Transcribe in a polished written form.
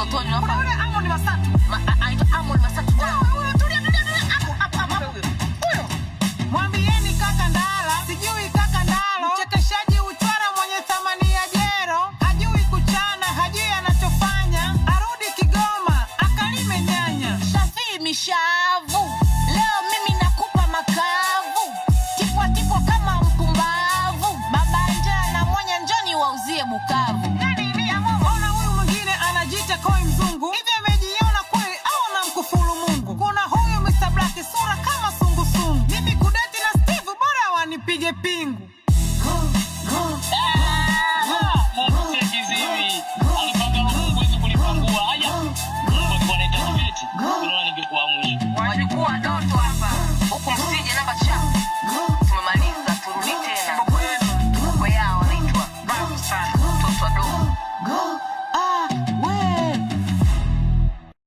utotoni hapa. Ule Amo ni Masatu. Aitwa Amo ni Masatu. Tulia. Hapo. Huyo. Mwambieni kaka Ndala, sijui kaka Ndalo. Mchekeshaji uchwara mwenye thamani ya jero. Hajui kuchana, hajui anachofanya. Arudi Kigoma, akalime nyanya. Shafii mishavu. Leo mimi nakupa makavu. Tipwa kama mpumbavu. Baba njaa na mwenye njoni wauzie Bukavu. Nani ni Amo? Ona huyu mwingine anajiita koi mzungu. Hivi amejiona kweli au anamkufuru Mungu? Kuna huyu Mr. Black sura kama sungusungu. Mimi kudeti na Steve bora wanipige pingu. Wajukua ndoto